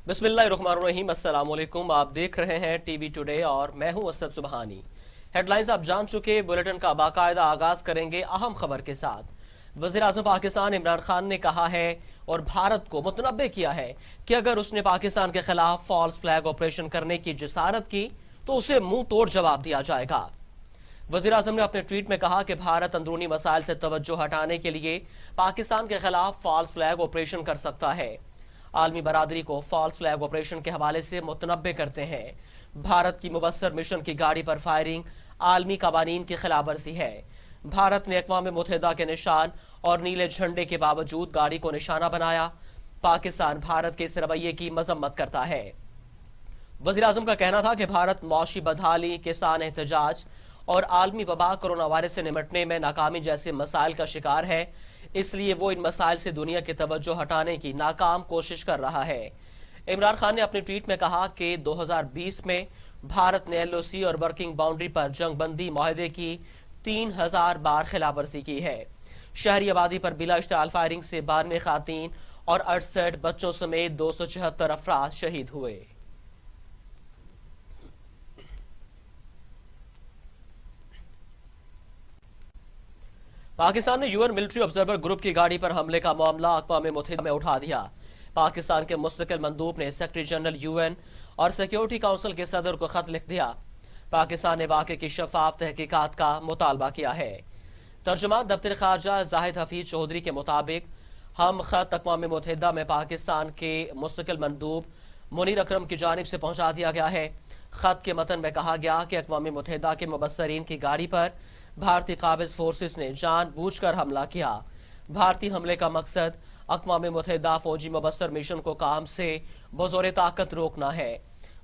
बिस्मिल्लाहिर्रहमानिर्रहीम। अस्सलाम वालेकुम। आप देख रहे हैं टीवी टुडे और मैं हूं असद सुबहानी। हेडलाइंस आप जान चुके, बुलेटिन का बाकायदा आगाज करेंगे अहम खबर के साथ। वज़ीर आज़म पाकिस्तान इमरान खान ने कहा है और भारत को मुतनब्बे किया है कि अगर उसने पाकिस्तान के खिलाफ फॉल्स फ्लैग ऑपरेशन करने की जिसारत की तो उसे मुंह तोड़ जवाब दिया जाएगा। वज़ीर आज़म ने अपने ट्वीट में कहा कि भारत अंदरूनी मसाइल से तवज्जो हटाने के लिए पाकिस्तान के खिलाफ फॉल्स फ्लैग ऑपरेशन कर सकता है। आलमी बरादरी को फॉल्स फ्लैग ऑपरेशन के हवाले से मुतनब्बे करते हैं। भारत की मुबस्सर मिशन की गाड़ी पर फायरिंग आलमी कवानीन की खिलाफ वर्जी है। भारत ने अक़वाम मुत्तहिदा के निशान और नीले झंडे के बावजूद गाड़ी को निशाना बनाया। पाकिस्तान भारत के इस रवैये की मजम्मत करता है। वज़ीर आज़म का कहना था कि भारत मौशी बदहाली, किसान एहतजाज और आलमी वबा कोरोना वायरस से निमटने में नाकामी जैसे मसाइल का शिकार है, इसलिए वो इन मसाइल से दुनिया की तवज्जो हटाने की नाकाम कोशिश कर रहा है। इमरान खान ने अपने ट्वीट में कहा कि 2020 में भारत ने LOC और वर्किंग बाउंड्री पर जंगबंदी मुआहदे की 3000 बार खिलाफवर्जी की है। शहरी आबादी पर बिला इश्तिआल फायरिंग से 92 खातीन और 68 बच्चों समेत 276 अफराद शहीद हुए। पाकिस्तान ने UN मिलिट्री ऑब्जर्वर ग्रुप की गाड़ी पर हमले का मामला अक़वाम मुत्तहिदा में उठा दिया। पाकिस्तान के मुस्तकिल मंदूब ने सेक्रेटरी जनरल UN और सिक्योरिटी काउंसिल के सदर को खत लिख दिया। पाकिस्तान ने वाक़े की शफाफ तहकीकात का मुतालबा किया है। तर्जुमान दफ्तर ख़ारजा जाहिद हफीज चौधरी के मुताबिक हम खत अक़वाम मुत्तहिदा में पाकिस्तान के मुस्तकिल मंदूब मुनीर अकरम की जानिब से पहुंचा दिया गया है। खत के मतन में कहा गया कि अक़वाम मुत्तहिदा के मुबस्सरीन की गाड़ी पर भारतीय काबिज फोर्सेस ने जानबूझकर हमला किया। भारतीय हमले का मकसद अक़वाम मुत्तहिदा फौजी मुबस्सर मिशन को काम से बज़ोर ताकत रोकना है।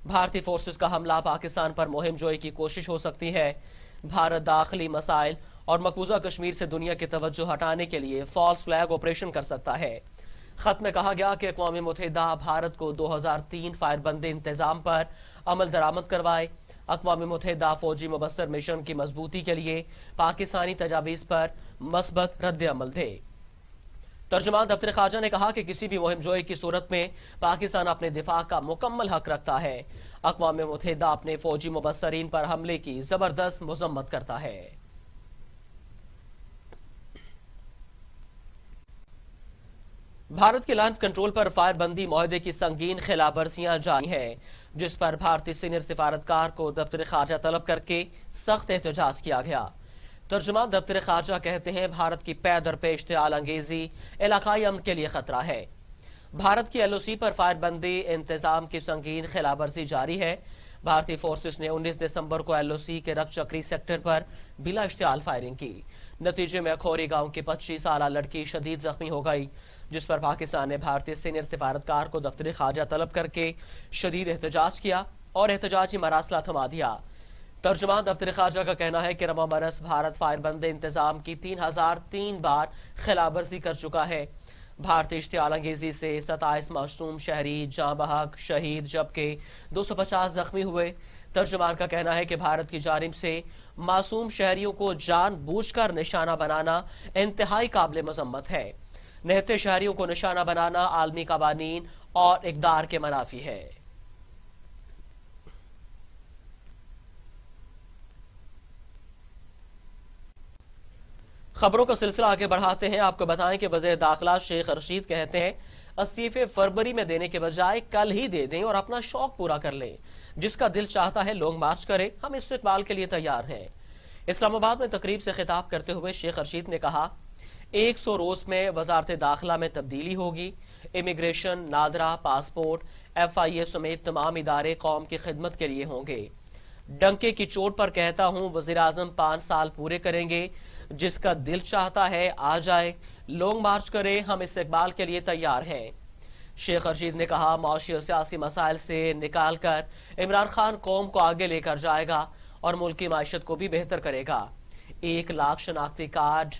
भारतीय फोर्सेस का हमला पाकिस्तान पर मुहिम जोई की कोशिश हो सकती है। भारत दाखिली मसाइल और मकबूजा कश्मीर से दुनिया की तवज्जो हटाने के लिए फॉल्स फ्लैग ऑपरेशन कर सकता है। खत में कहा गया कि अक़वाम मुत्तहिदा भारत को 2003 फायरबंदी इंतजाम पर अमल दरामद करवाए। अक़वाम मुत्तहिदा फौजी मुबस्सर मिशन की मजबूती के लिए पाकिस्तानी तजावीज़ पर मस्बत रद्द अमल दे। तर्जुमान दफ्तर ख़ारजा ने कहा कि किसी भी मुहिम जोई की सूरत में पाकिस्तान अपने दिफा का मुकम्मल हक रखता है। अक़वाम मुत्तहिदा अपने फौजी मुबस्सरीन पर हमले की जबरदस्त मजम्मत करता है। भारत के लाइन कंट्रोल पर फायरबंदी मुआहदे की संगीन खिलाफवर्जियां जारी हैं, जिस पर भारतीय सीनियर सिफारतकार को दफ्तर ख़ारजा तलब करके सख्त एहतजाज किया गया। तर्जुमान दफ्तर ख़ारजा कहते हैं भारत की पै दर पे इश्तिआल अंगेजी इलाकाई अमन के लिए खतरा है। भारत की LOC पर फायरबंदी इंतजाम की संगीन खिलाफवर्जी जारी है। भारतीय फोर्सेस ने 19 दिसंबर को LOC के रकचक्री सेक्टर पर बिला इश्तिआल फायरिंग की। नतीजे में अखौरी गांव की 25 साला लड़की शदीद जख्मी हो गई, जिस पर पाकिस्तान ने भारतीय सीनियर सिफारतकार को दफ्तर ख़ारजा तलब करके शदीद एहतजाज किया और एहतजाजी मरासला थमा दिया। तर्जुमान दफ्तर ख़ारजा का कहना है कि रवा बरस भारत फायरबंदी इंतजाम की 3003 बार खिलाफवर्जी कर चुका है। भारतीय इश्तिआल अंगेजी से 27 मासूम शहरी जाँ बहक शहीद जबकि 250 जख्मी हुए। तर्जुमान का कहना है कि भारत की जानिब से मासूम शहरियों को जानबूझकर निशाना बनाना इंतहाई काबिल मजम्मत है। निहत्ते शहरियों को निशाना बनाना आलमी कवानीन और इक़दार के मनाफी है। खबरों का सिलसिला आगे बढ़ाते हैं। आपको बताएं कि वज़ीर दाखिला शेख रशीद कहते हैं इस्तीफे फरवरी में देने के बजाय कल ही दे दें और अपना शौक पूरा कर लें। जिसका दिल चाहता है लॉन्ग मार्च करे, हम इस्तिक़बाल के लिए तैयार हैं। इस्लामाबाद में तकरीब से खिताब करते हुए शेख रशीद ने कहा 100 रोज में वजारत दाखिला में तब्दीली होगी। इमिग्रेशन, नादरा, पासपोर्ट, FIA समेत तमाम इदारे कौम की खिदमत के लिए होंगे। डंके की चोट पर कहता हूं वज़ीर आज़म 5 साल पूरे करेंगे। जिसका दिल चाहता है आ जाए, लॉन्ग मार्च करे, हम इस्तिक़बाल के लिए तैयार हैं। शेख रशीद ने कहा माशी और सियासी मसाइल से निकाल कर इमरान खान कौम को आगे लेकर जाएगा और मुल्क की माशत को भी बेहतर करेगा। 1 लाख शनाख्ती कार्ड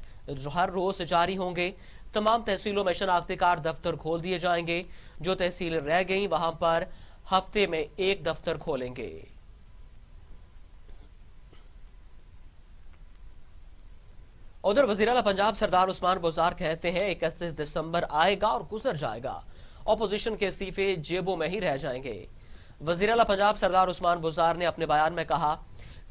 हर रोज जारी होंगे। तमाम तहसीलों में शनाख्ती कार्ड दफ्तर खोल दिए जाएंगे। जो तहसीलें रह गई वहां पर हफ्ते में 1 दफ्तर खोलेंगे। उधर वज़ीर आला पंजाब सरदार उस्मान बुज़दार कहते हैं 31 दिसंबर आएगा और गुजर जाएगा अपोजिशन के इस्तीफे जेबों में ही रह जाएंगे। वजीर आला पंजाब सरदार उस्मान बुज़दार ने अपने बयान में कहा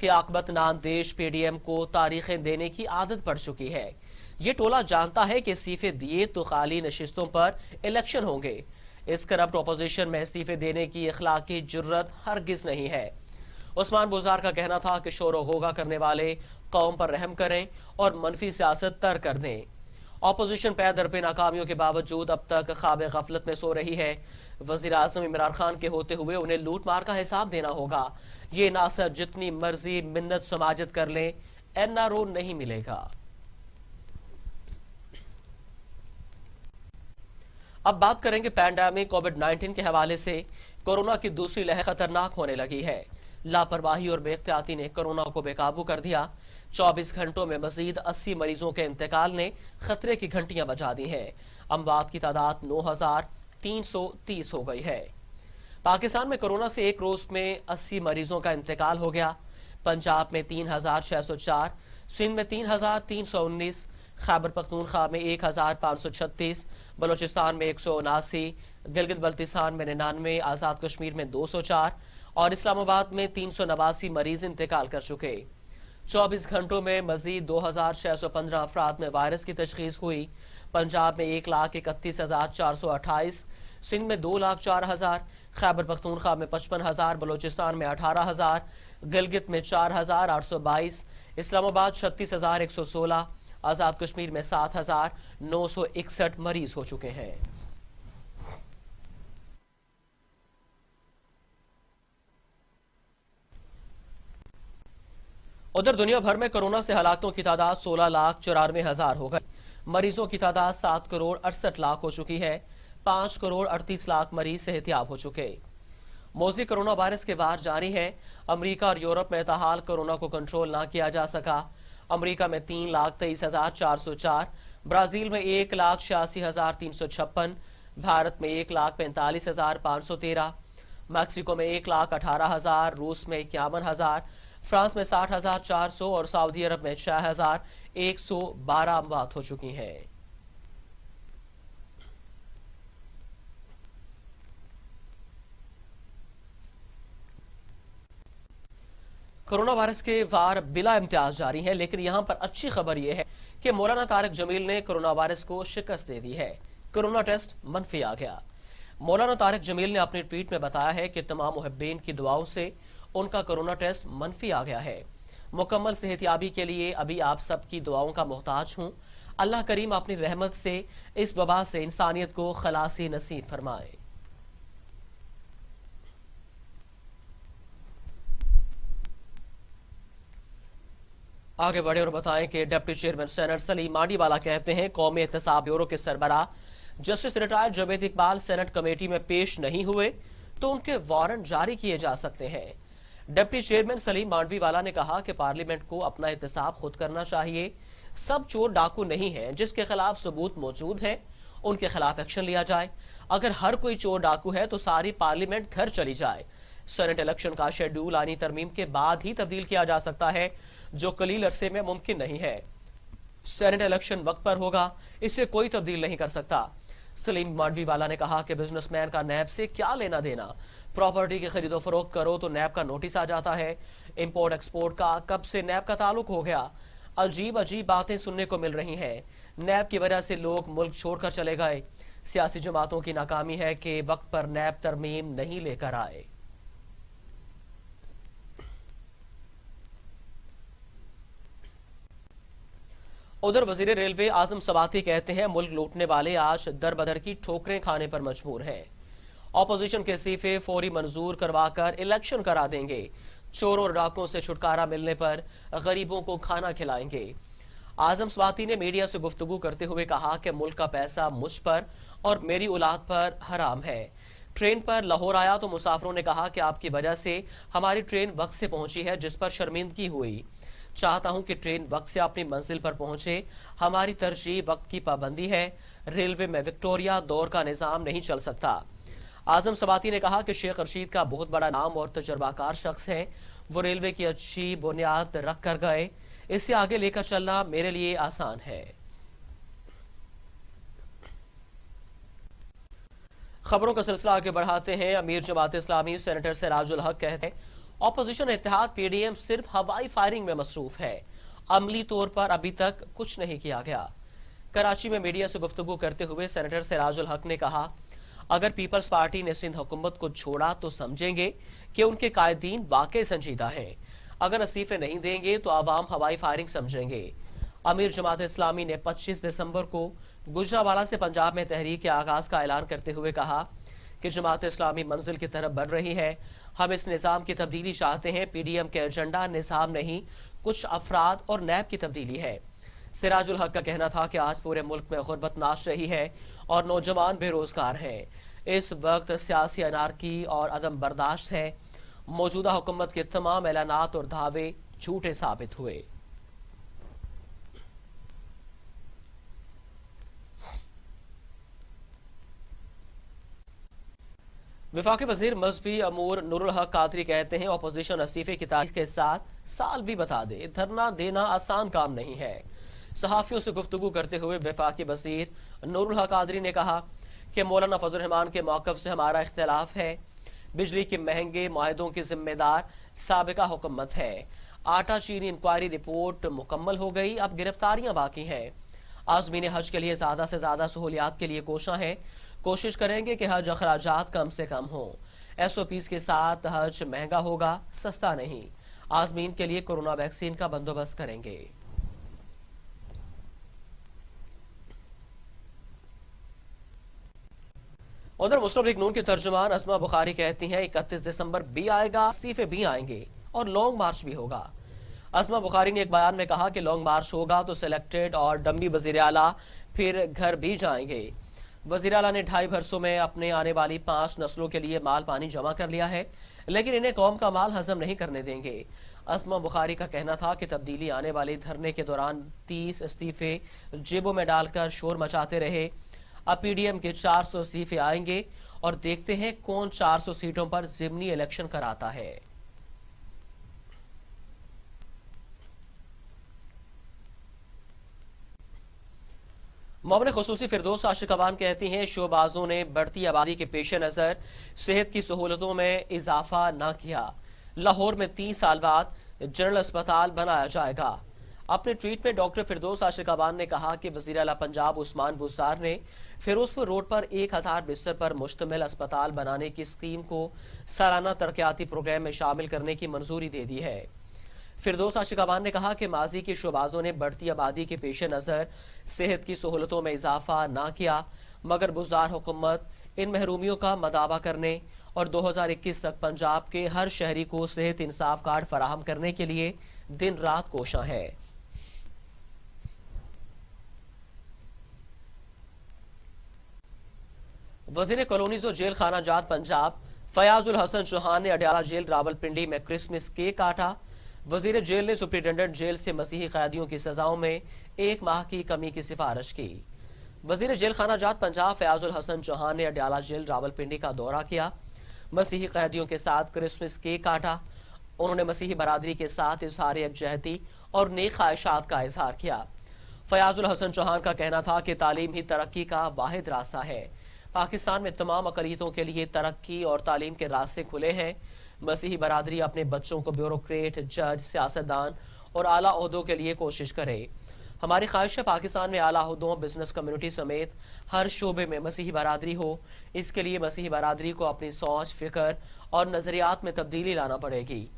कि आकबत नाम देश पीडीएम को तारीखें देने की आदत पड़ चुकी है। ये टोला जानता है कि इस्तीफे दिए तो खाली नशिस्तों पर इलेक्शन होंगे। इस करप्ट अपोजिशन में इस्तीफे देने की इखलाकी जुर्रत हरगिज नहीं है। उस्मान बुज़दार का कहना था कि शोर होगा करने वाले कौम पर रहम करें और मनफी सियासत तर कर दें। अपोजिशन पे दर पे नाकामियों के बावजूद अब तक ख्वाब गफलत में सो रही है। वजीर आज़म इमरान खान के होते हुए उन्हें लूट मार का हिसाब देना होगा। ये नासर जितनी मर्जी मिन्नत समाजत कर लें, एनआरओ नहीं मिलेगा। अब बात करेंगे पैंडेमिक कोविड-19 के हवाले से। कोरोना की दूसरी लहर खतरनाक होने लगी है। लापरवाही और बेख्तियाती ने कोरोना को बेकाबू कर दिया। 24 घंटों में मजीद 80 मरीजों के इंतकाल ने खतरे की घंटियां बजा दी हैं। अमवात की तादाद 9,330 हो गई है। पाकिस्तान में कोरोना से एक रोज में 80 मरीजों का इंतकाल हो गया। पंजाब में 3,604, सिंध में 3,319, खैबर पख्तूनख्वा में 1,536, बलोचिस्तान में 179, गिलगित बल्तिस्तान में 99, आजाद कश्मीर में 204 और इस्लामाबाद में 389 मरीज इंतकाल कर चुके। 24 घंटों में मजीद 2,615 अफराद में वायरस की तशखीस हुई। पंजाब में 1,31,428, सिंध में 2,04,000, खैबर पख्तूनख्वा में 55,000, बलोचिस्तान में 18,000, गिलगित में 4,822, इस्लामाबाद 36,116, आजाद कश्मीर में 7,961 मरीज हो चुके हैं। उधर दुनिया भर में कोरोना से हलाकतों की तादाद 16,94,000 हो गई। मरीजों की तादाद 7,68,00,000 हो चुकी है। 5,38,00,000 मरीज सेहतियाब हो चुके। मौजी कोरोना वायरस के वार जारी है। अमेरिका और यूरोप में ताहाल कोरोना को कंट्रोल ना किया जा सका। अमेरिका में 3,23,404, ब्राजील में 1,86,356, भारत में 1,45,513, मैक्सिको में 1,18,000, रूस में 51,000, फ्रांस में 60,400 और सऊदी अरब में 6,112 अमवात हो चुकी हैं। कोरोना वायरस के वार बिला इम्तियाज जारी है, लेकिन यहां पर अच्छी खबर यह है कि मौलाना तारिक जमील ने कोरोना वायरस को शिकस्त दे दी है। कोरोना टेस्ट मनफी आ गया। मौलाना तारिक जमील ने अपने ट्वीट में बताया है कि तमाम मुहब्बीन की दुआओं से उनका कोरोना टेस्ट मनफी आ गया है। मुकम्मल सेहतियाबी के लिए अभी आप सबकी दुआओं का मोहताज हूं। अल्लाह करीम अपनी रहमत से इस वबा से इंसानियत को खलासी नसीब फरमाए। आगे बढ़े और बताएं कि deputy chairman senate Saleem Mandviwalla कहते हैं कौमी एहतसाब ब्यूरो के सरबराह justice retired Javed Iqbal senate committee में पेश नहीं हुए तो उनके वारंट जारी किए जा सकते हैं। डिप्टी चेयरमैन सलीम मांडवीवाला ने कहा कि पार्लियामेंट को अपना एहतसाब खुद करना चाहिए। सब चोर डाकू नहीं है, जिसके खिलाफ सबूत मौजूद है उनके खिलाफ एक्शन लिया जाए। अगर हर कोई चोर डाकू है तो सारी पार्लियामेंट घर चली जाए। सेनेट इलेक्शन का शेड्यूल आनी तरमीम के बाद ही तब्दील किया जा सकता है, जो कलील अरसे में मुमकिन नहीं है। सेनेट इलेक्शन वक्त पर होगा, इसे कोई तब्दील नहीं कर सकता। सलीम मांडवीवाला ने कहा कि बिजनेसमैन का नैब से क्या लेना देना। प्रॉपर्टी की खरीदो फरोख्त करो तो नैब का नोटिस आ जाता है। इंपोर्ट एक्सपोर्ट का कब से नैब का ताल्लुक हो गया। अजीब अजीब बातें सुनने को मिल रही हैं। नैब की वजह से लोग मुल्क छोड़कर चले गए। सियासी जमातों की नाकामी है कि वक्त पर नैब तरमीम नहीं लेकर आए। उधर वजीर रेलवे आजम सवाती कहते हैं मुल्क लूटने वाले आज दर बदर की ठोकरें खाने पर मजबूर हैं। ऑपोजिशन के इस्तीफे फौरी मंजूर करवाकर इलेक्शन करा देंगे। चोरों और डाकुओं से छुटकारा मिलने पर गरीबों को खाना खिलाएंगे। आजम सवाती ने मीडिया से गुफ्तगू करते हुए कहा कि मुल्क का पैसा मुझ पर और मेरी औलाद पर हराम है। ट्रेन पर लाहौर आया तो मुसाफिरों ने कहा कि आपकी वजह से हमारी ट्रेन वक्त से पहुंची है, जिस पर शर्मिंदगी हुई। चाहता हूं कि ट्रेन वक्त से अपनी मंजिल पर पहुंचे। हमारी तरजीह वक्त की पाबंदी है। रेलवे में विक्टोरिया दौर का निजाम नहीं चल सकता। आजम सवाती ने कहा कि शेख रशीद का बहुत बड़ा नाम और तजर्बाकार शख्स है। वो रेलवे की अच्छी बुनियाद रख कर गए। इसे आगे लेकर चलना मेरे लिए आसान है। खबरों का सिलसिला आगे बढ़ाते हैं। अमीर जमात इस्लामी सेनेटर सिराजुल हक कहते हैं ऑपोजिशन इत्तेहाद पीडीएम सिर्फ हवाई फायरिंग में मसरूफ है, अमली तौर पर अभी तक कुछ नहीं किया गया। कराची में मीडिया से गुफ्तगू करते हुए सेनेटर सिराजुल हक ने कहा, अगर पीपल्स पार्टी ने सिंध हुकूमत को छोड़ा तो समझेंगे कि उनके कायदीन वाकई संजीदा हैं। अगर इस्तीफे नहीं देंगे तो आवाम हवाई फायरिंग समझेंगे। अमीर जमात इस्लामी ने 25 दिसंबर को गुजरावाला से पंजाब में तहरीक के आगाज का ऐलान करते हुए कहा कि जमात इस्लामी मंजिल की तरफ बढ़ रही है। हम इस निज़ाम की तब्दीली चाहते हैं। पीडीएम के एजेंडा निज़ाम नहीं, कुछ अफराद और नैब की तब्दीली है। सिराजुल हक का कहना था कि आज पूरे मुल्क में गुर्बत नाश रही है और नौजवान बेरोजगार हैं। इस वक्त सियासी अनारकी और अदम बर्दाश्त है। मौजूदा हुकूमत के तमाम ऐलानात और दावे झूठे साबित हुए। वफाकी वजीर मजहबी अमूर नूरुल हक कादरी कहते हैं अपोजिशन इस्तीफे की तारीख के साथ साल भी बता दे, धरना देना आसान काम नहीं है। सहाफियों से गुफ्तगू करते हुए वफाकी वजीर नूरुल हक कादरी ने कहा कि मौलाना फजल रहमान के मौक़िफ़ से हमारा इख्तिलाफ है। बिजली के महंगे मुआहदों की जिम्मेदार साबिका हुकूमत है। आटा चीनी इंक्वायरी रिपोर्ट मुकम्मल हो गई, अब गिरफ्तारियां बाकी हैं। आज़मीन हज के लिए ज्यादा से ज्यादा सहूलियात के लिए कोशा है। कोशिश करेंगे कि हज अखराजात कम से कम हो। SOPs के साथ हज महंगा होगा, सस्ता नहीं। आज़मीन के लिए कोरोना वैक्सीन का बंदोबस्त करेंगे। उधर मुस्लिम लीग नून की तर्जुमान अस्मा बुखारी कहती हैं 31 दिसंबर भी आएगा, इस्तीफे भी आएंगे और लॉन्ग मार्च भी होगा। अस्मा बुखारी ने एक बयान में कहा कि लॉन्ग मार्च होगा तो सिलेक्टेड और डम्मी वजीर आला फिर घर भी जाएंगे। वजीर आला ने 2.5 बरसों में अपने आने वाली 5 नस्लों के लिए माल पानी जमा कर लिया है, लेकिन इन्हें कौम का माल हजम नहीं करने देंगे। अस्मा बुखारी का कहना था कि तब्दीली आने वाले धरने के दौरान 30 इस्तीफे जेबों में डालकर शोर मचाते रहे। अब पीडीएम के 400 इस्तीफे आएंगे और देखते हैं कौन 400 सीटों पर जिमनी इलेक्शन कराता है। मोमिन खुसूसी फिरदौस आशिकवान कहती हैं शोबाजों ने बढ़ती आबादी के पेश नजर सेहत की सहूलतों में इजाफा न किया। लाहौर में 3 साल बाद जनरल अस्पताल बनाया जाएगा। अपने ट्वीट में डॉक्टर फिरदौस आशिकवान ने कहा कि वजीर आला पंजाब उस्मान बुज़दार ने फिरोजपुर रोड पर 1000 बिस्तर पर मुश्तमिल अस्पताल बनाने की स्कीम को सालाना तरक्याती प्रोग्राम में शामिल करने की मंजूरी दे दी है। फिरदौस आशिकवान ने कहा कि माजी के शोबाजों ने बढ़ती आबादी के पेश नजर सेहत की सहूलतों में इजाफा ना किया, मगर बुज़दार हुकूमत इन महरूमियों का मदावा करने और 2021 तक पंजाब के हर शहरी को सेहत इंसाफ कार्ड फराहम करने के लिए दिन रात कोशा है। वजीर कॉलोनीज और जेल खाना जात पंजाब फयाजुल हसन चौहान ने अडयाला जेल रावलपिंडी में क्रिसमस केक काटा। वजीर जेल ने सुप्रिंटेंडेंट जेल से मसीही कैदियों की सजाओं में 1 माह की कमी की सिफारिश की। वजीर जेल खाना जात पंजाब फयाजुल हसन चौहान ने अडयाला जेल रावलपिंडी का दौरा किया। मसीही कैदियों के साथ क्रिसमस केक काटा। उन्होंने मसीही बरादरी के साथ इजहार यकजहती और नेक ख्वाहिशात का इजहार किया। फयाजुल हसन चौहान का कहना था कि तालीम ही तरक्की का वाहिद रास्ता है। पाकिस्तान में तमाम अक़लियतों के लिए तरक्की और तालीम के रास्ते खुले हैं। मसीही बरादरी अपने बच्चों को ब्यूरोक्रेट, जज, सियासतदान और आला ओहदों के लिए कोशिश करे। हमारी ख्वाहिश है पाकिस्तान में आला ओहदों, बिजनेस कम्युनिटी समेत हर शोबे में मसीही बरादरी हो। इसके लिए मसीही बरादरी को अपनी सोच, फिक्र और नजरियात में तब्दीली लाना पड़ेगी।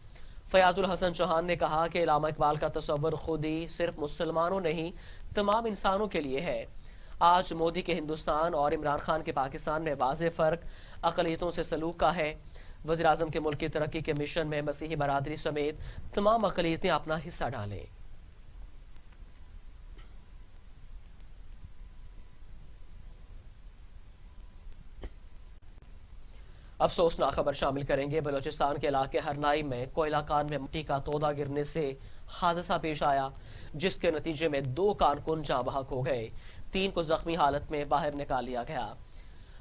फयाजुल हसन चौहान ने कहा कि इल्लामा इकबाल का तस्वर खुद ही सिर्फ मुसलमानों नहीं तमाम इंसानों के लिए है। आज मोदी के हिंदुस्तान और इमरान खान के पाकिस्तान में वाज़ेह फ़र्क अक़लियतों से सलूक का है। वज़ीर आज़म के मुल्क की तरक्की के मिशन में मसीही बरादरी समेत तमाम अक़लियतें अपना हिस्सा डालें। अफसोसनाक खबर शामिल करेंगे। बलोचिस्तान के इलाके हरनाई में कोयला कान में मिट्टी का तोदा गिरने से हादसा पेश आया, जिसके नतीजे में 2 कारकुन जाँ बहक हो गए। 3 को जख्मी हालत में बाहर निकाल लिया गया।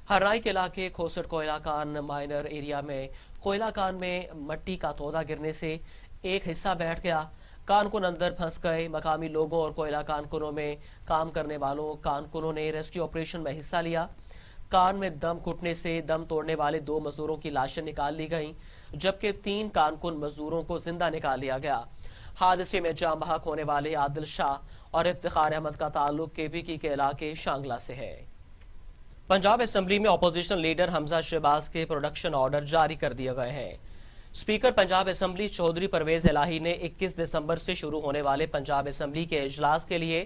हरनाई के इलाके खोसट कोयला कान माइनर एरिया में कोयला कान में मिट्टी का तोदा गिरने से एक हिस्सा बैठ गया। कानकुन अंदर फंस गए। मकामी लोगों और कोयला कानकुनों में काम करने वालों कानकुनों ने रेस्क्यू ऑपरेशन में हिस्सा लिया। کان میں دم گھٹنے سے دم توڑنے والے 2 مزدوروں کی لاشیں نکال لی گئیں، جبکہ 3 کانکن مزدوروں کو زندہ نکال لیا گیا۔ حادثے میں جاں بحق ہونے والے عادل شاہ اور افتخار احمد کا تعلق KPK کے علاقے شانگلہ سے ہے۔ پنجاب اسمبلی میں اپوزیشن لیڈر حمزہ شہباز کے پروڈکشن آرڈر جاری کر دیے گئے ہیں۔ اسپیکر پنجاب اسمبلی چودھری پرویز الہی نے 21 دسمبر سے شروع ہونے والے پنجاب اسمبلی کے اجلاس کے لیے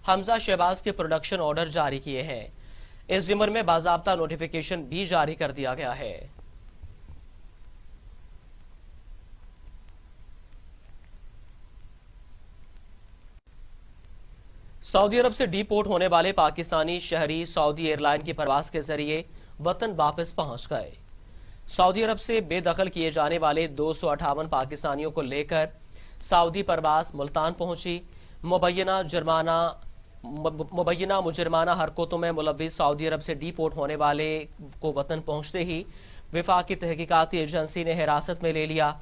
حمزہ شہباز کے پروڈکشن آرڈر جاری کیے ہیں۔ اس ضمن میں باضابطہ نوٹیفیکیشن بھی جاری کر دیا گیا ہے۔ سعودی عرب سے ڈی پورٹ ہونے والے پاکستانی شہری سعودی ایئر لائن کی پرواز کے ذریعے وطن واپس پہنچ گئے۔ سعودی عرب سے بے دخل کیے جانے والے 258 پاکستانیوں کو لے کر سعودی پرواز ملتان پہنچی۔ مبینہ مجرمانہ حرکتوں میں ملوث سعودی عرب سے ڈی پورٹ ہونے والے کو وطن پہنچتے ہی وفاقی تحقیقاتی ایجنسی نے حراست میں لے لیا۔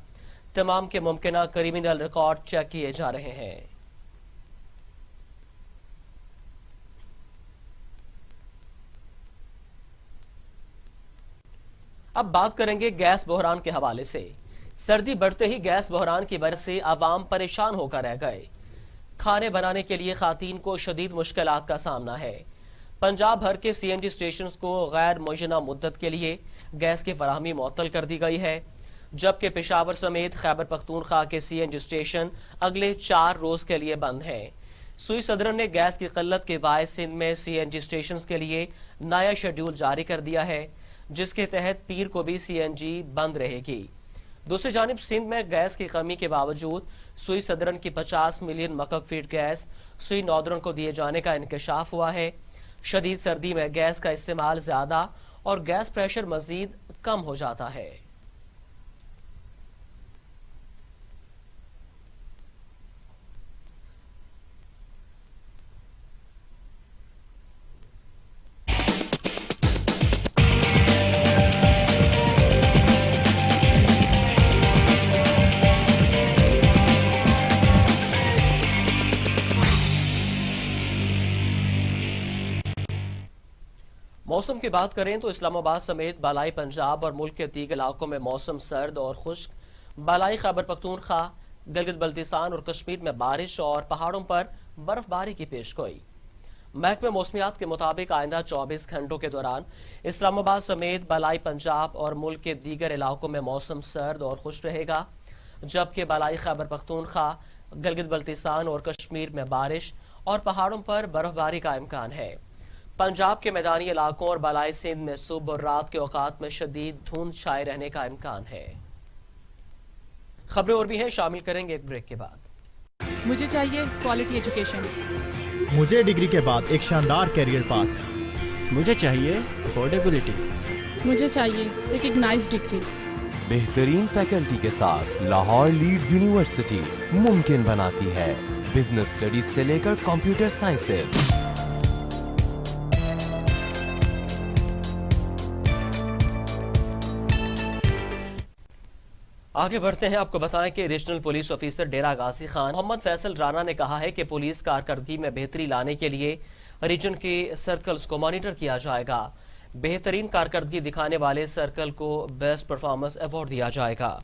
تمام کے ممکنہ کریمنل ریکارڈ چیک کیے جا رہے ہیں۔ اب بات کریں گے گیس بحران کے حوالے سے۔ سردی بڑھتے ہی گیس بحران کی وجہ سے عوام پریشان ہو کر رہ گئے۔ کھانے بنانے کے لیے خواتین کو شدید مشکلات کا سامنا ہے۔ پنجاب بھر کے CNG اسٹیشنز کو غیر معینہ مدت کے لیے گیس کی فراہمی معطل کر دی گئی ہے، جبکہ پشاور سمیت خیبر پختونخوا کے CNG اسٹیشن اگلے 4 روز کے لیے بند ہیں۔ سوئی صدرن نے گیس کی قلت کے باعث سندھ میں CNG اسٹیشنز کے لیے نیا شیڈول جاری کر دیا ہے، جس کے تحت پیر کو بھی CNG بند رہے گی۔ دوسری جانب سندھ میں گیس کی کمی کے باوجود سوئی صدرن کی 50 ملین مکعب فیٹ گیس سوئی ناردرن کو دیے جانے کا انکشاف ہوا ہے۔ شدید سردی میں گیس کا استعمال زیادہ اور گیس پریشر مزید کم ہو جاتا ہے۔ موسم کی بات کریں تو اسلام آباد سمیت بالائی پنجاب اور ملک کے دیگر علاقوں میں موسم سرد اور خشک۔ بالائی خیبر پختونخوا، گلگت بلتستان اور کشمیر میں بارش اور پہاڑوں پر برف باری کی پیشگوئی۔ محکمہ موسمیات کے مطابق آئندہ 24 گھنٹوں کے دوران اسلام آباد سمیت بالائی پنجاب اور ملک کے دیگر علاقوں میں موسم سرد اور خشک رہے گا، جبکہ بالائی خیبر پختونخوا، گلگت بلتستان اور کشمیر میں بارش اور پہاڑوں پر برف باری کا امکان ہے۔ پنجاب کے میدانی علاقوں اور بالائی سندھ میں صبح اور رات کے اوقات میں شدید دھند چھائے رہنے کا امکان ہے۔ خبریں اور بھی ہیں، شامل کریں گے ایک بریک کے بعد۔ مجھے چاہیے کوالٹی ایجوکیشن، مجھے ڈگری کے بعد ایک شاندار کیریئر پاتھ، مجھے چاہیے افورڈیبلٹی، مجھے چاہیے ریکگنائزڈ ڈگری۔ بہترین فیکلٹی کے ساتھ لاہور لیڈز یونیورسٹی ممکن بناتی ہے بزنس اسٹڈیز سے لے کر کمپیوٹر سائنسز۔ آگے بڑھتے ہیں، آپ کو بتائیں کہ regional police officer Dera Ghazi Khan محمد فیصل رانا نے کہا ہے کہ پولیس کارکردگی میں بہتری لانے کے لیے ریجن کے سرکلز کو مانیٹر کیا جائے گا۔ بہترین کارکردگی دکھانے والے سرکل کو بیسٹ پرفارمنس ایوارڈ دیا جائے گا۔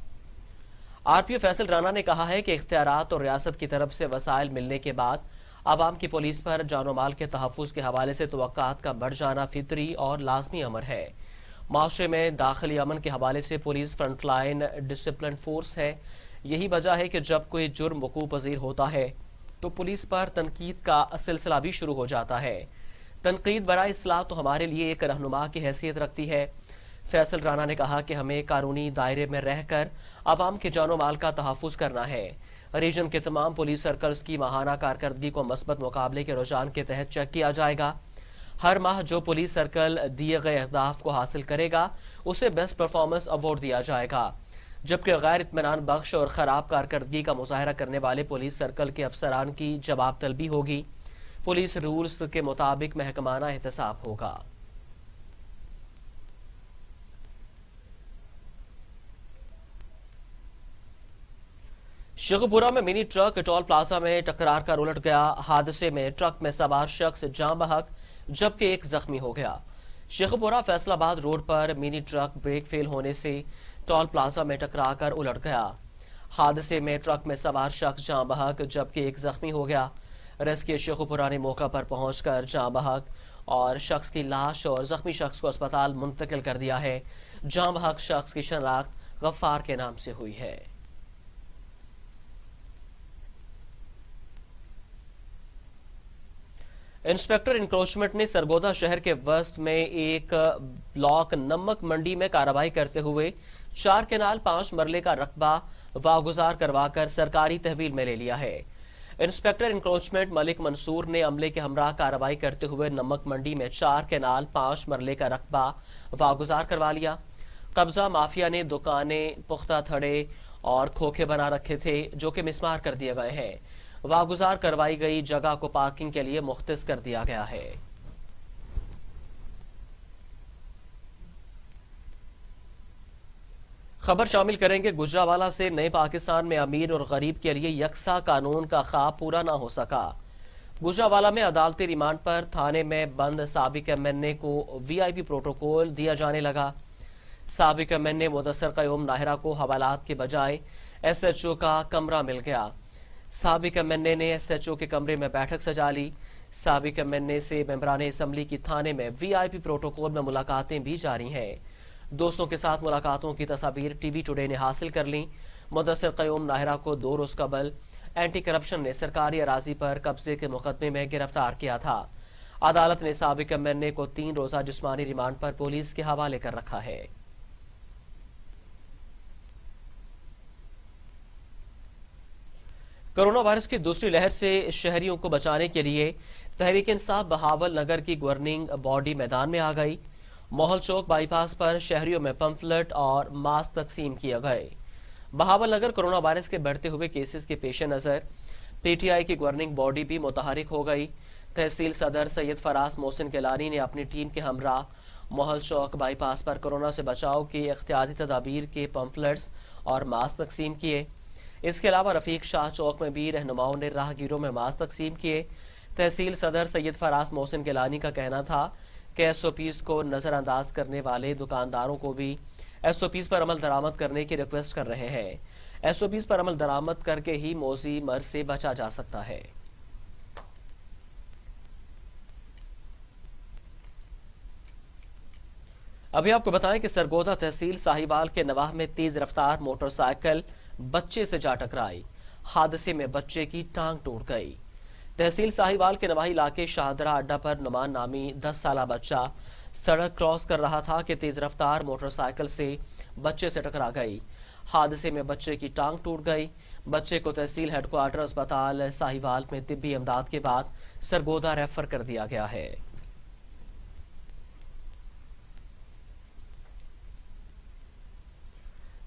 RPO فیصل رانا نے کہا ہے کہ اختیارات اور ریاست کی طرف سے وسائل ملنے کے بعد عوام کی پولیس پر جان و مال کے تحفظ کے حوالے سے توقعات کا بڑھ جانا فطری اور لازمی امر ہے۔ معاشرے میں داخلی امن کے حوالے سے police front line discipline force ہے۔ یہی وجہ ہے کہ جب کوئی جرم وقوع پذیر ہوتا ہے تو پولیس پر تنقید کا سلسلہ بھی شروع ہو جاتا ہے۔ تنقید برائے اصلاح تو ہمارے لیے ایک رہنما کی حیثیت رکھتی ہے۔ فیصل رانا نے کہا کہ ہمیں قانونی دائرے میں رہ کر عوام کے جان و مال کا تحفظ کرنا ہے۔ ریجن کے تمام پولیس سرکلز کی ماہانہ کارکردگی کو مثبت مقابلے کے رجحان کے تحت چیک کیا جائے گا۔ ہر ماہ جو پولیس سرکل دیے گئے اہداف کو حاصل کرے گا اسے بیسٹ پرفارمنس ایوارڈ دیا جائے گا، جبکہ غیر اطمینان بخش اور خراب کارکردگی کا مظاہرہ کرنے والے پولیس سرکل کے افسران کی جواب طلبی ہوگی۔ پولیس رولز کے مطابق محکمانہ احتساب ہوگا۔ شیخوپورہ میں منی ٹرک ٹول پلازا میں ٹکرار کر الٹ گیا۔ حادثے میں ٹرک میں سوار شخص جاں بحق جبکہ ایک زخمی ہو گیا۔ शेखुपुरा फैसलाबाद रोड पर मिनी ट्रक ब्रेक फेल होने से टोल प्लाजा में टकरा कर उलट गया। हादसे में ट्रक में सवार शख्स जाँ बहक जबकि एक जख्मी हो गया। रेस्क्यू शेखुपुरा ने मौका पर पहुंचकर जाँ बहक और शख्स की लाश और जख्मी शख्स को अस्पताल मुंतकिल कर दिया है। जाँ बहक शख्स की शनाख्त गफ्फार के नाम से हुई है। इंस्पेक्टर इंक्रोचमेंट ने सरगोदा शहर के वस्त में एक ब्लॉक नमक मंडी में कार्रवाई करते हुए 4 केनाल 5 मरले का रकबा वागुजार करवाकर सरकारी तहवील में ले लिया है। इंस्पेक्टर इंक्रोचमेंट मलिक मंसूर ने अमले के हमरा कार्रवाई करते हुए नमक मंडी में 4 केनाल 5 मरले का रकबा वागुजार करवा लिया। कब्जा माफिया ने दुकानें, पुख्ता थड़े और खोखे बना रखे थे जो कि मिसमार कर दिए गए हैं। वागुजार करवाई गई जगह को पार्किंग के लिए मुख्तस कर दिया गया है। खबर शामिल करेंगे गुजरावाला से। नए पाकिस्तान में अमीर और गरीब के लिए यकसा कानून का ख्वाब पूरा ना हो सका। गुजरावाला में अदालती रिमांड पर थाने में बंद साबिक एमएनए को वीआईपी प्रोटोकॉल दिया जाने लगा। साबिक एमएनए मुदस्सर क़य्यूम नाहिरा को हवालात के बजाय एसएचओ का कमरा मिल गया। साबिक एमएनए ने एसएचओ के कमरे में बैठक सजा ली। साबिक एमएनए से मेंबरान असम्बली की थाने में वीआईपी प्रोटोकॉल में मुलाकातें भी जारी हैं। दोस्तों के साथ मुलाकातों की तस्वीर टीवी टुडे ने हासिल कर ली। मुदस्सर क़य्यूम नाहिरा को 2 रोज कबल एंटी करप्शन ने सरकारी अराजी पर कब्जे के मुकदमे में गिरफ्तार किया था। अदालत ने साबिक एमएनए को 3 रोजा जिस्मानी रिमांड पर पुलिस के हवाले कर रखा है। कोरोना वायरस की दूसरी लहर से शहरियों को बचाने के लिए तहरीक इंसाफ बहावल नगर की गवर्निंग बॉडी मैदान में आ गई। मोहल चौक बाईपास पर शहरियों में पंफलेट और मास्क तकसीम किए गए। बहावल नगर कोरोना वायरस के बढ़ते हुए केसेस के पेश नजर पीटीआई की गवर्निंग बॉडी भी मुतहरिक हो गई। तहसील सदर सैयद फराज मोहसिन गिलानी ने अपनी टीम के हमरा मोहल चौक बाईपास पर कोरोना से बचाव की एहतियाती तदाबीर के पंफलेट्स और मास्क तकसीम किए। इसके अलावा रफीक शाह चौक में भी रहनुमाओं ने राहगीरों में मास्क तकसीम किए। तहसील सदर सैयद फराज मोहसिन गिलानी का कहना था कि एसओपीज को नजरअंदाज करने वाले दुकानदारों को भी एसओपीज पर अमल दरामद करने की रिक्वेस्ट कर रहे हैं। एसओपीज पर अमल दरामद करके ही मौजी मर्ज से बचा जा सकता है। अभी आपको बताएं कि सरगोदा तहसील साहिवाल के नवाह में तेज रफ्तार मोटरसाइकिल बच्चे से जा टकराई। हादसे में बच्चे की टांग टूट गई। तहसील साहिवाल के नवाही इलाके शाहदरा अड्डा पर नुमान नामी 10 साला बच्चा सड़क क्रॉस कर रहा था कि तेज रफ्तार मोटरसाइकिल से बच्चे से टकरा गई। हादसे में बच्चे की टांग टूट गई। बच्चे को तहसील हेडक्वार्टर अस्पताल साहिवाल में तिब्बी इमदाद के बाद सरगोदा रेफर कर दिया गया है।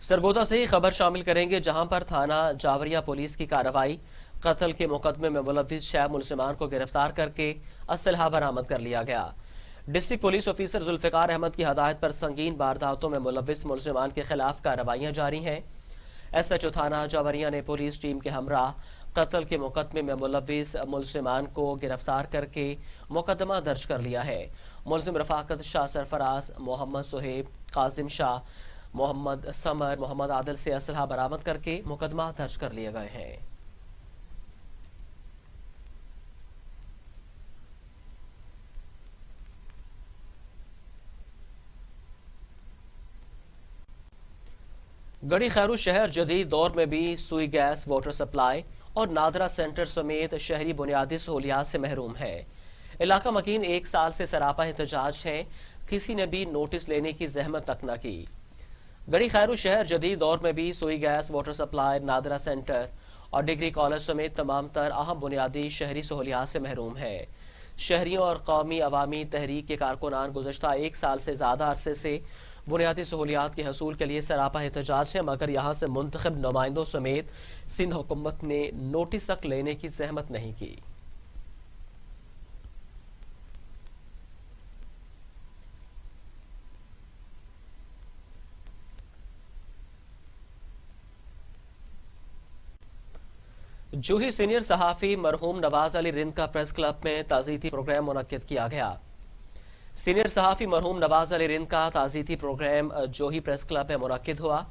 सरगोदा से ही खबर शामिल करेंगे, जहां पर थाना जावरिया पुलिस की कार्रवाई कत्ल के मुकदमे में मुलव्विस शैब मुलजिमान को गिरफ्तार करके असलहा बरामद कर लिया गया। District police officer Zulfiqar Ahmed की हदायत पर संगीन वारदातों में मुलव्विस मुलजिमान के खिलाफ कार्रवाइयां जारी हैं। एसएचओ थाना जावरिया ने पुलिस टीम के हमरा कत्ल के मुकदमे में मुलव्विस मुलजिमान को गिरफ्तार करके मुकदमा दर्ज कर लिया है। मुलजिम रफाकत शाह सरफराज, मोहम्मद सुहेब, कासिम शाह, मोहम्मद समर, मोहम्मद आदिल से असलहा बरामद करके मुकदमा दर्ज कर लिए गए हैं। गड़ी खैरू शहर जदीद दौर में भी सुई गैस, वाटर सप्लाई और नादरा सेंटर समेत शहरी बुनियादी सहूलियात से महरूम है। इलाका मकीन 1 साल से सरापा एहतजाज है। किसी ने भी नोटिस लेने की जहमत तक न की। गड़ी खैरू शहर जदीद दौर में भी सुई gas, water supply, NADRA centre और डिग्री कॉलेज समेत तमाम तर अहम बुनियादी शहरी सहूलियात से महरूम है। शहरियों और कौमी अवामी तहरीक के कारकुनान गुज़श्ता 1 साल से ज्यादा अरसे से बुनियादी सहूलियात के हसूल के लिए सरापा एहतजाज है, मगर यहाँ से मुंतखब नुमाइंदों समेत सिंध हुकूमत ने नोटिस तक लेने की जहमत नहीं की। जूही सीनियर सहाफ़ी मरहूम नवाज अली रिंद का प्रेस क्लब में ताज़ीयती प्रोग्राम मुनक्किद किया गया। سینئر صحافی مرحوم نواز علی رند کا تعزیتی پروگرام جوہی پریس کلب میں منعقد ہوا،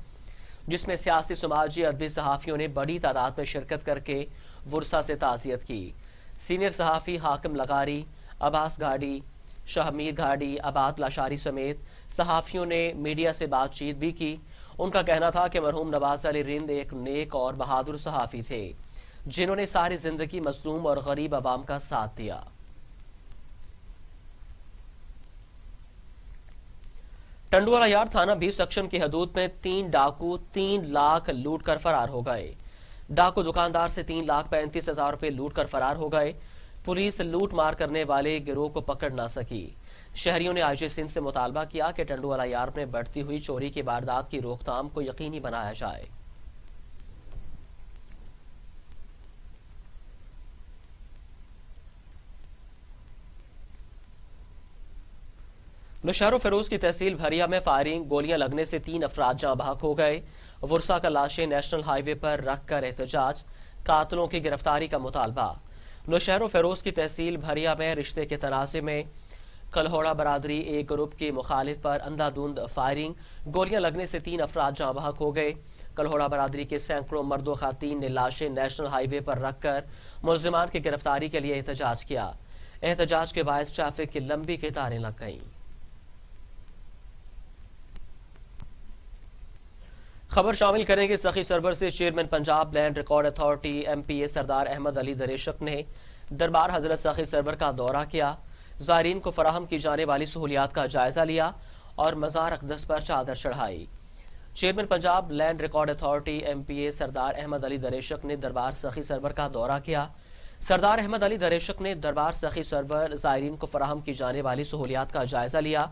جس میں سیاسی، سماجی، ادبی صحافیوں نے بڑی تعداد میں شرکت کر کے ورثہ سے تعزیت کی۔ سینئر صحافی حاکم لغاری، عباس گھاڑی، شاہمیر گھاڑی، عباد لاشاری سمیت صحافیوں نے میڈیا سے بات چیت بھی کی۔ ان کا کہنا تھا کہ مرحوم نواز علی رند ایک نیک اور بہادر صحافی تھے، جنہوں نے ساری زندگی مظلوم اور غریب عوام کا ساتھ دیا۔ ٹنڈوالا یارڈ تھانہ 20 سیکشن کی حدود میں 3 ڈاکو 3 لاکھ لوٹ کر فرار ہو گئے۔ ڈاکو دکاندار سے 3,35,000 روپے لوٹ کر فرار ہو گئے۔ پولیس لوٹ مار کرنے والے گروہ کو پکڑ نہ سکی۔ شہریوں نے آئی جی سندھ سے مطالبہ کیا کہ ٹنڈوالا یارڈ میں بڑھتی ہوئی چوری کی واردات کی روک تھام کو یقینی بنایا جائے۔ نوشہر و فیروز کی تحصیل بھریا میں فائرنگ، گولیاں لگنے سے 3 افراد جاں بحق ہو گئے۔ ورثہ کا لاشیں نیشنل ہائی وے پر رکھ کر احتجاج، قاتلوں کی گرفتاری کا مطالبہ۔ نوشہر و فیروز کی تحصیل بھریا میں رشتے کے تنازع میں کلہوڑا برادری ایک گروپ کی مخالف پر اندھا دھند فائرنگ، گولیاں لگنے سے 3 افراد جاں بحق ہو گئے۔ کلہوڑا برادری کے سینکڑوں مرد و خواتین نے لاشیں نیشنل ہائی وے پر رکھ کر ملزمان کی گرفتاری کے لیے احتجاج کیا۔ احتجاج کے باعث ٹریفک کی لمبی قطاریں لگ گئیں۔ خبر شامل کریں گے سخی سرور سے۔ Chairman Punjab land record authority M P A Sardar Ahmad علی دریشک نے دربار حضرت سخی سرور کا دورہ کیا، زائرین کو فراہم کی جانے والی سہولیات کا جائزہ لیا اور مزار اقدس پر چادر چڑھائی۔ Chairman Punjab land record authority M P A Sardar Ahmad علی دریشک نے دربار سخی سرور کا دورہ کیا۔ سردار احمد علی دریشک نے دربار سخی سرور زائرین کو فراہم کی جانے والی سہولیات کا جائزہ لیا۔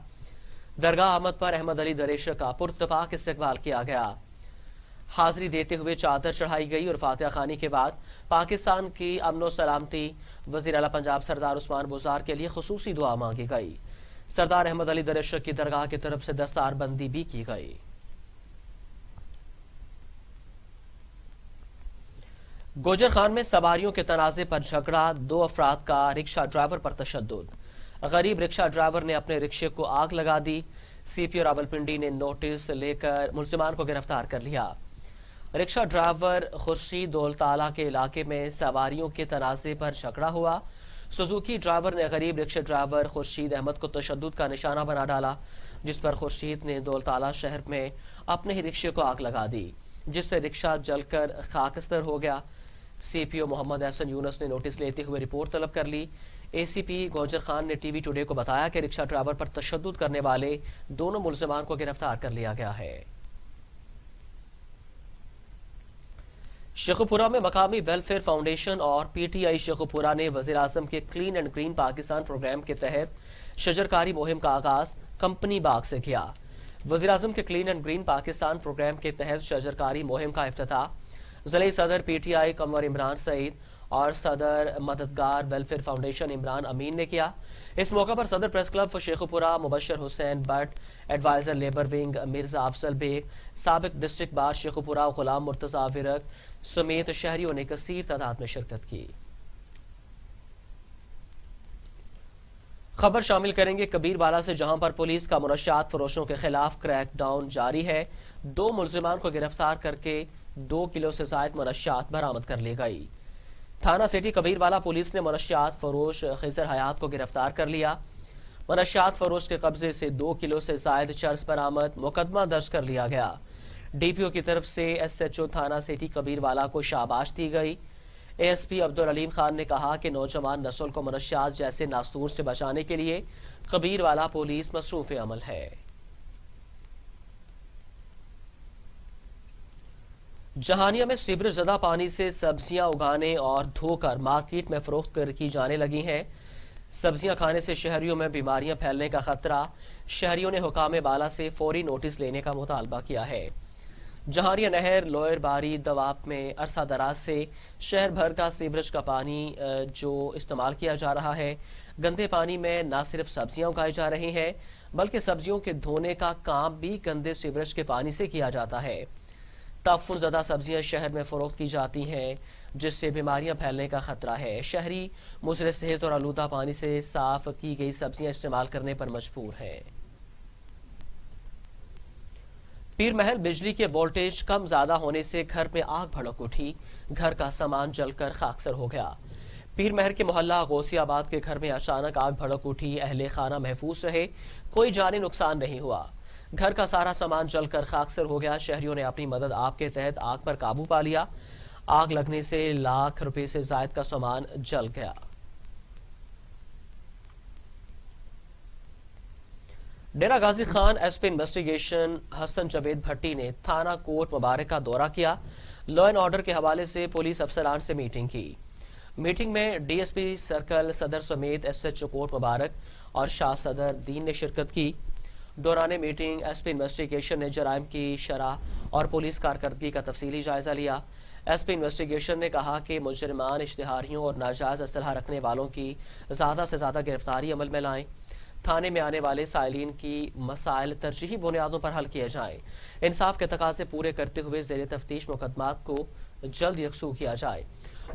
درگاہ آمد پر احمد علی دریشک کا پراتفاق استقبال کیا گیا، حاضری دیتے ہوئے چادر چڑھائی گئی اور فاتحہ خوانی کے بعد پاکستان کی امن و سلامتی، وزیر اعلیٰ پنجاب سردار عثمان بزار کے لیے خصوصی دعا مانگی گئی۔ سردار احمد علی دریشک کی درگاہ کی طرف سے دستار بندی بھی کی گئی۔ گوجر خان میں سواریوں کے تنازع پر جھگڑا، 2 افراد کا رکشہ ڈرائیور پر تشدد، غریب رکشہ ڈرائیور نے اپنے رکشے کو آگ لگا دی۔ سی پی او راولپنڈی نے نوٹس لے کر ملزمان کو گرفتار کر لیا۔ رکشہ ڈرائیور خورشید دولتالہ کے علاقے میں سواریوں کے تنازع پر جھگڑا ہوا۔ سوزوکی ڈرائیور نے غریب رکشہ ڈرائیور خورشید احمد کو تشدد کا نشانہ بنا ڈالا، جس پر خورشید نے دولتالہ شہر میں اپنے ہی رکشے کو آگ لگا دی، جس سے رکشہ جل کر خاکستر ہو گیا۔ سی پی او محمد احسن یونس نے نوٹس لیتے ہوئے رپورٹ طلب کر لی۔ اے سی پی گوجر خان نے ٹی وی ٹوڈے کو بتایا کہ رکشہ ڈرائیور پر تشدد کرنے والے دونوں ملزمان کو گرفتار کر لیا گیا ہے۔ شیخوپورہ میں مقامی ویلفیئر فاؤنڈیشن اور پی ٹی آئی شیخوپورہ نے وزیر اعظم کے clean and green Pakistan programme کے تحت شجرکاری مہم کا آغاز کمپنی باغ سے کیا۔ وزیر اعظم کے clean and green Pakistan programme کے تحت شجرکاری مہم کا افتتاح ضلعی صدر P T I Qamar Imran Saeed اور صدر مددگار ویلفیئر فاؤنڈیشن عمران امین نے کیا۔ اس موقع پر صدر press club Sheikhupura Mubashir Hussain Butt, adviser labour wing Mirza Afzal Baig, سابق district bar Sheikhupura Ghulam Murtaza work سمیت شہریوں نے کثیر تعداد میں شرکت کی۔ خبر شامل کریں گے کبیر بالا سے، جہاں پر پولیس کا منشیات فروشوں کے خلاف کریک ڈاؤن جاری ہے۔ 2 ملزمان کو گرفتار کر کے 2 کلو سے زائد منشیات برآمد کر لی گئی۔ تھانہ سٹی کبیر بالا پولیس نے منشیات فروش خضر حیات کو گرفتار کر لیا۔ منشیات فروش کے قبضے سے 2 کلو سے زائد چرس برآمد، مقدمہ درج کر لیا گیا۔ ڈی پی او کی طرف سے ایس ایچ او تھانہ سٹی کبیر بالا کو شاباش دی گئی۔ A S P Abdul Aleem Khan نے کہا کہ نوجوان نسل کو منشیات جیسے ناسور سے بچانے کے لیے کبیر بالا پولیس مصروف عمل ہے۔ جہانیہ میں سیوریج زدہ پانی سے سبزیاں اگانے اور دھو کر مارکیٹ میں فروخت کی جانے لگی ہیں۔ سبزیاں کھانے سے شہریوں میں بیماریاں پھیلنے کا خطرہ، شہریوں نے حکام بالا سے فوری نوٹس لینے کا مطالبہ کیا ہے۔ جہانیہ نہر لوئر باری دواب میں عرصہ دراز سے شہر بھر کا سیوریج کا پانی جو استعمال کیا جا رہا ہے، گندے پانی میں نہ صرف سبزیاں اگائی جا رہی ہیں بلکہ سبزیوں کے دھونے کا کام بھی گندے سیوریج کے پانی سے کیا جاتا ہے۔ تعفن زدہ سبزیاں شہر میں فروخت کی جاتی ہیں جس سے بیماریاں پھیلنے کا خطرہ ہے. شہری مضر صحت اور آلودہ پانی سے صاف کی گئی سبزیاں استعمال کرنے پر مجبور ہیں. پیر محل بجلی کے وولٹیج کم زیادہ ہونے سے گھر میں آگ بھڑک اٹھی. گھر کا سامان جل کر خاکسار ہو گیا. پیر محل کے محلہ غوثی آباد کے گھر میں اچانک آگ بھڑک اٹھی. اہل خانہ محفوظ رہے, کوئی جانی نقصان نہیں ہوا. گھر کا سارا سامان جل کر خاکسار ہو گیا. شہریوں نے اپنی مدد آپ کے تحت آگ پر قابو پا لیا. آگ لگنے سے لاکھ روپے سے زائد کا سامان جل گیا. Dera Ghazi Khan S P investigation حسن جاوید بھٹی نے تھانہ کوٹ مبارک کا دورہ کیا. لا اینڈ آرڈر کے حوالے سے پولیس افسران سے میٹنگ کی. میٹنگ میں ڈی ایس پی سرکل صدر سمیت ایس ایچ او کوٹ مبارک اور شاہ صدر دین نے شرکت کی. دوران میٹنگ ایس پی انویسٹیگیشن نے جرائم کی شرح اور پولیس کارکردگی کا تفصیلی جائزہ لیا. ایس پی انویسٹیگیشن نے کہا کہ مجرمان اشتہاریوں اور ناجائز اسلحہ رکھنے والوں کی زیادہ سے زیادہ گرفتاری عمل میں لائیں. تھانے میں آنے والے سائلین کی مسائل ترجیحی بنیادوں پر حل کیے جائیں. انصاف کے تقاضے پورے کرتے ہوئے زیر تفتیش مقدمات کو جلد یکسو کیا جائے.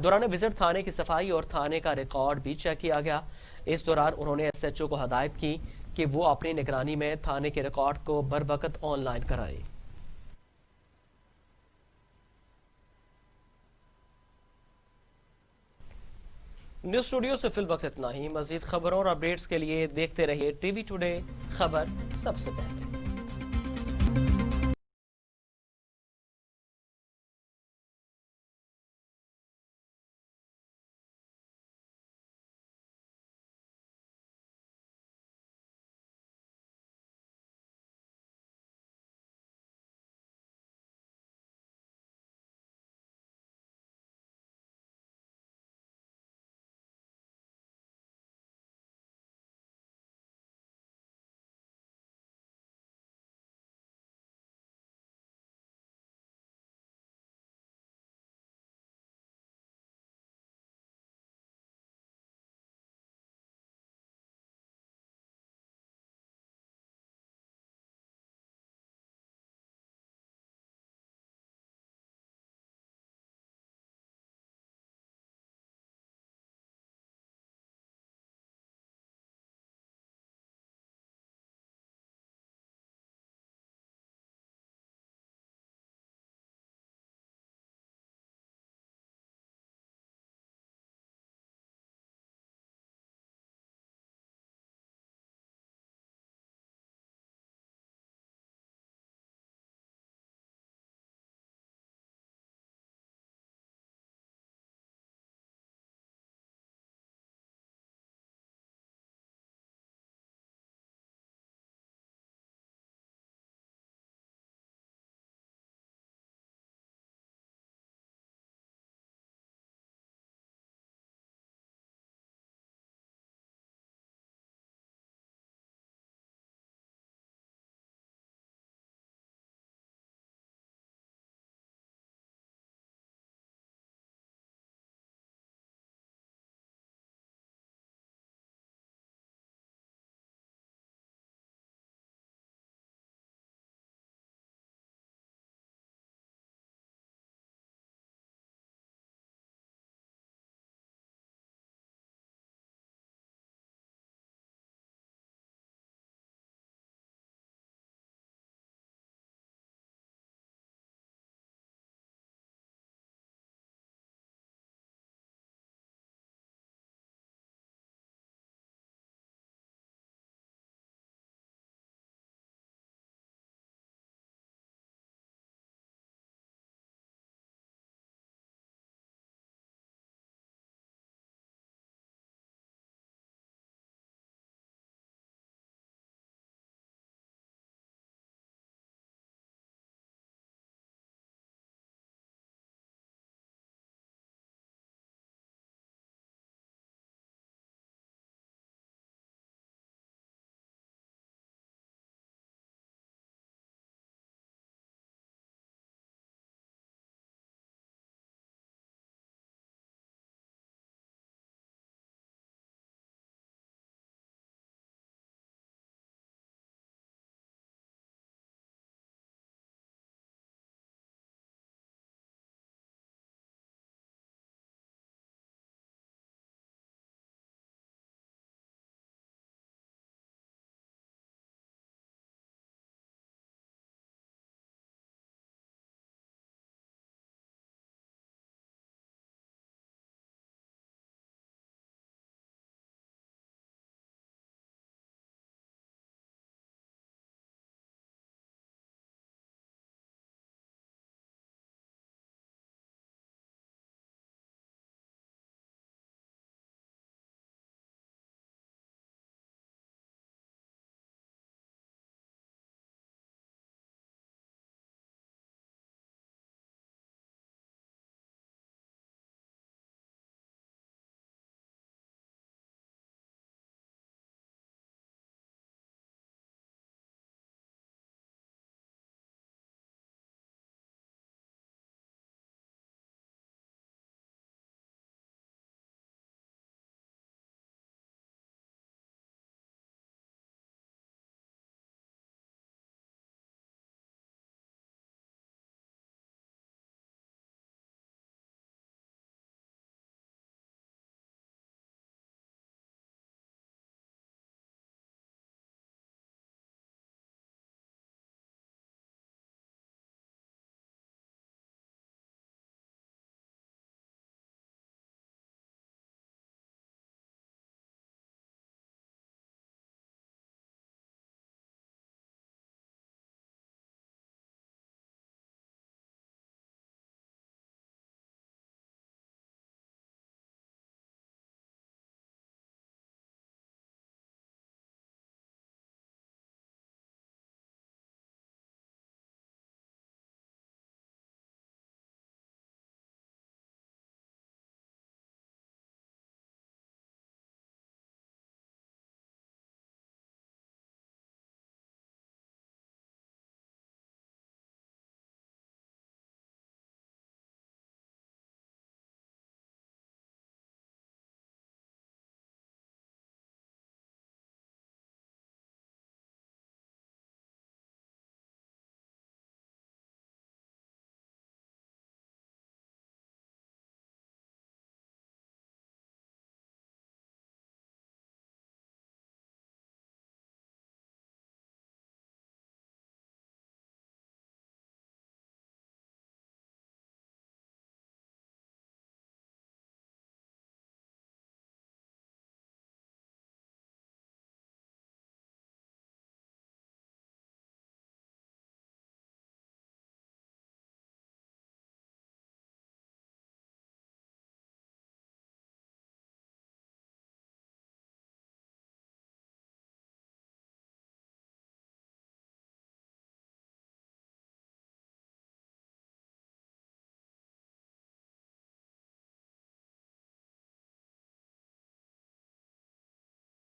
دوران وزٹ تھانے کی صفائی اور تھانے کا ریکارڈ بھی چیک کیا گیا. اس دوران انہوں نے ایس ایچ او کو ہدایت کی کہ وہ اپنی نگرانی میں تھانے کے ریکارڈ کو بروقت آن لائن کرائیں. نیوز اسٹوڈیو سے فی الوقت اتنا ہی. مزید خبروں اور اپڈیٹس کے لیے دیکھتے رہیے ٹی وی ٹوڈے. خبر سب سے پہلے.